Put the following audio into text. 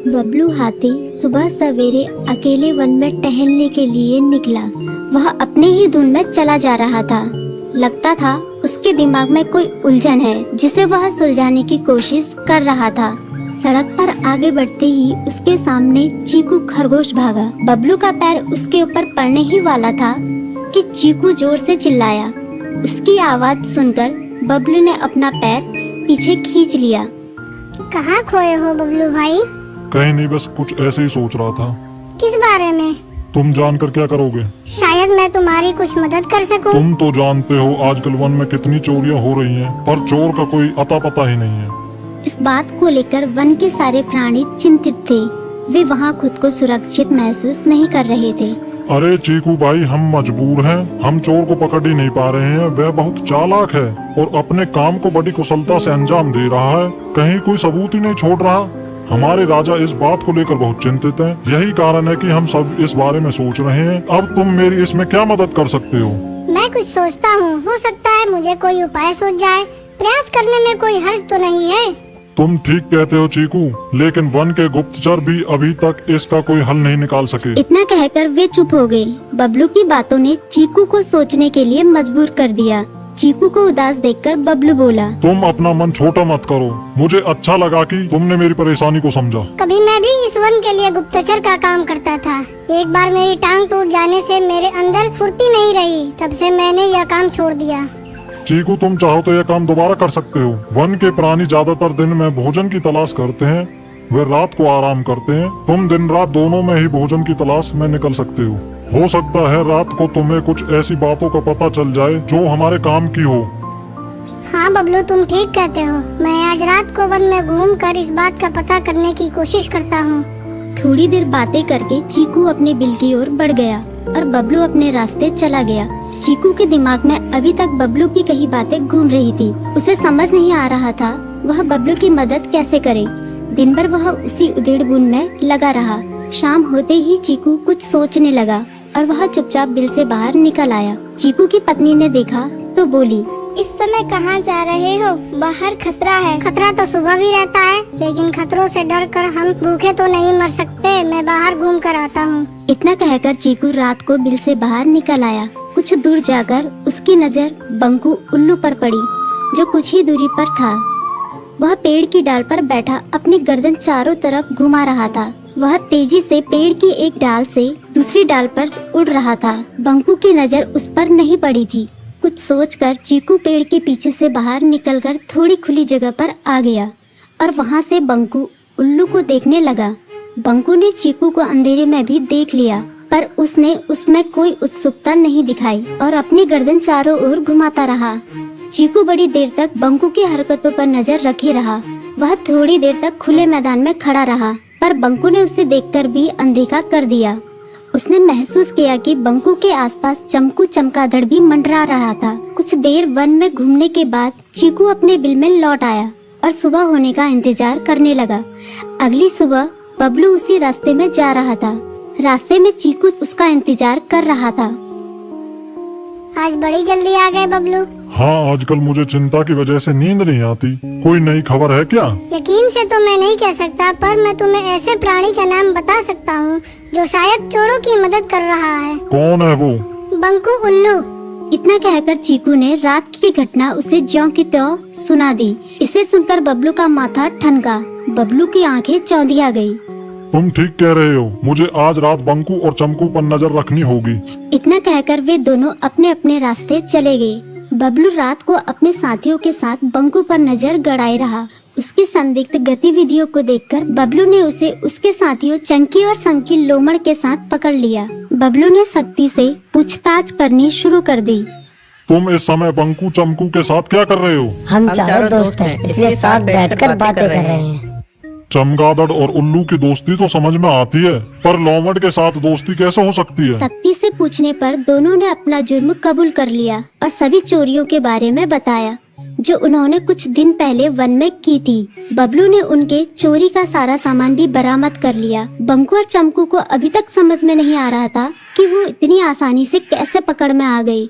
बबलू हाथी सुबह सवेरे अकेले वन में टहलने के लिए निकला। वह अपने ही धुन में चला जा रहा था। लगता था उसके दिमाग में कोई उलझन है जिसे वह सुलझाने की कोशिश कर रहा था। सड़क पर आगे बढ़ते ही उसके सामने चीकू खरगोश भागा। बबलू का पैर उसके ऊपर पड़ने ही वाला था कि चीकू जोर से चिल्लाया। उसकी आवाज सुनकर बबलू ने अपना पैर पीछे खींच लिया। कहाँ खोए हो बबलू भाई? कहीं नहीं, बस कुछ ऐसे ही सोच रहा था। किस बारे में? तुम जानकर क्या करोगे? शायद मैं तुम्हारी कुछ मदद कर सकूं। तुम तो जानते हो आजकल वन में कितनी चोरियां हो रही हैं, पर चोर का कोई अता पता ही नहीं है। इस बात को लेकर वन के सारे प्राणी चिंतित थे। वे वहाँ खुद को सुरक्षित महसूस नहीं कर रहे थे। अरे चीकू भाई, हम मजबूर हैं। हम चोर को पकड़ ही नहीं पा रहे हैं। वह बहुत चालाक है और अपने काम को बड़ी कुशलता से अंजाम दे रहा है। कहीं कोई सबूत ही नहीं छोड़ रहा। हमारे राजा इस बात को लेकर बहुत चिंतित हैं। यही कारण है कि हम सब इस बारे में सोच रहे हैं। अब तुम मेरी इसमें क्या मदद कर सकते हो? मैं कुछ सोचता हूँ, हो सकता है मुझे कोई उपाय सूझ जाए। प्रयास करने में कोई हर्ज तो नहीं है। तुम ठीक कहते हो चीकू, लेकिन वन के गुप्तचर भी अभी तक इसका कोई हल नहीं निकाल सके। इतना कहकर वे चुप हो गए। बबलू की बातों ने चीकू को सोचने के लिए मजबूर कर दिया। चीकू को उदास देखकर बबलू बोला, तुम अपना मन छोटा मत करो। मुझे अच्छा लगा कि तुमने मेरी परेशानी को समझा। कभी मैं भी इस वन के लिए गुप्तचर का काम करता था। एक बार मेरी टांग टूट जाने से मेरे अंदर फुर्ती नहीं रही। तब से मैंने यह काम छोड़ दिया। चीकू, तुम चाहो तो यह काम दोबारा कर सकते हो। वन के प्राणी ज्यादातर दिन में भोजन की तलाश करते हैं, वे रात को आराम करते हैं। तुम दिन रात दोनों में ही भोजन की तलाश में निकल सकते हो सकता है रात को तुम्हें कुछ ऐसी बातों का पता चल जाए जो हमारे काम की हो। हाँ बबलू, तुम ठीक कहते हो। मैं आज रात को वन में घूमकर इस बात का पता करने की कोशिश करता हूँ। थोड़ी देर बातें करके चीकू अपने बिल की ओर बढ़ गया और बबलू अपने रास्ते चला गया। चीकू के दिमाग में अभी तक बबलू की कई बातें घूम रही थी। उसे समझ नहीं आ रहा था वह बबलू की मदद कैसे करे। दिन भर वह उसी उधेड़-बुन में लगा रहा। शाम होते ही चीकू कुछ सोचने लगा और वह चुपचाप बिल से बाहर निकल आया। चीकू की पत्नी ने देखा तो बोली, इस समय कहाँ जा रहे हो? बाहर खतरा है। खतरा तो सुबह भी रहता है, लेकिन खतरों से डर कर हम भूखे तो नहीं मर सकते। मैं बाहर घूम कर आता हूँ। इतना कहकर चीकू रात को बिल से बाहर निकल आया। कुछ दूर जाकर उसकी नजर बंकू उल्लू पर पड़ी, जो कुछ ही दूरी पर था। वह पेड़ की डाल पर बैठा अपनी गर्दन चारों तरफ घुमा रहा था। वह तेजी से पेड़ की एक डाल से दूसरी डाल पर उड़ रहा था। बंकू की नजर उस पर नहीं पड़ी थी। कुछ सोचकर चीकू पेड़ के पीछे से बाहर निकलकर थोड़ी खुली जगह पर आ गया और वहां से बंकू उल्लू को देखने लगा। बंकू ने चीकू को अंधेरे में भी देख लिया, पर उसने उसमें कोई उत्सुकता नहीं दिखाई और अपनी गर्दन चारों ओर घुमाता रहा। चीकू बड़ी देर तक बंकू की हरकतों पर नजर रखे रहा। वह थोड़ी देर तक खुले मैदान में खड़ा रहा, पर बंकू ने उसे देखकर भी अनदेखा कर दिया। उसने महसूस किया कि बंकू के आसपास चमकू चमगादड़ भी मंडरा रहा था। कुछ देर वन में घूमने के बाद चीकू अपने बिल में लौट आया और सुबह होने का इंतजार करने लगा। अगली सुबह बबलू उसी रास्ते में जा रहा था। रास्ते में चीकू उसका इंतजार कर रहा था। आज बड़ी जल्दी आ गए बबलू। हाँ, आजकल मुझे चिंता की वजह से नींद नहीं आती। कोई नई खबर है क्या? यकीन से तो मैं नहीं कह सकता, पर मैं तुम्हें ऐसे प्राणी का नाम बता सकता हूँ जो शायद चोरों की मदद कर रहा है। कौन है वो? बंकू उल्लू। इतना कहकर चीकू ने रात की घटना उसे ज्यों की त्यों सुना दी। इसे सुनकर बबलू का माथा ठनका। बबलू की आंखें चौंधिया गई। तुम ठीक कह रहे हो। मुझे आज रात बंकू और चमकू पर नजर रखनी होगी। इतना कहकर वे दोनों अपने अपने रास्ते चले गए। बबलू रात को अपने साथियों के साथ बंकू पर नजर गड़ाए रहा। उसकी संदिग्ध गतिविधियों को देखकर बबलू ने उसे उसके साथियों चंकी और संकी लोमड़ के साथ पकड़ लिया। बबलू ने सख्ती से पूछताछ करनी शुरू कर दी। तुम इस समय बंकू चमकू के साथ क्या कर रहे हो? हम चारों दोस्त हैं, इसलिए साथ बैठकर बातें कर रहे हैं। चमगादड़ और उल्लू की दोस्ती तो समझ में आती है, पर लोमड़ के साथ दोस्ती कैसे हो सकती है? सख्ती से पूछने पर दोनों ने अपना जुर्म कबूल कर लिया और सभी चोरियों के बारे में बताया जो उन्होंने कुछ दिन पहले वन में की थी। बबलू ने उनके चोरी का सारा सामान भी बरामद कर लिया। बंकू और चमकू को अभी तक समझ में नहीं आ रहा था कि वो इतनी आसानी से कैसे पकड़ में आ गई।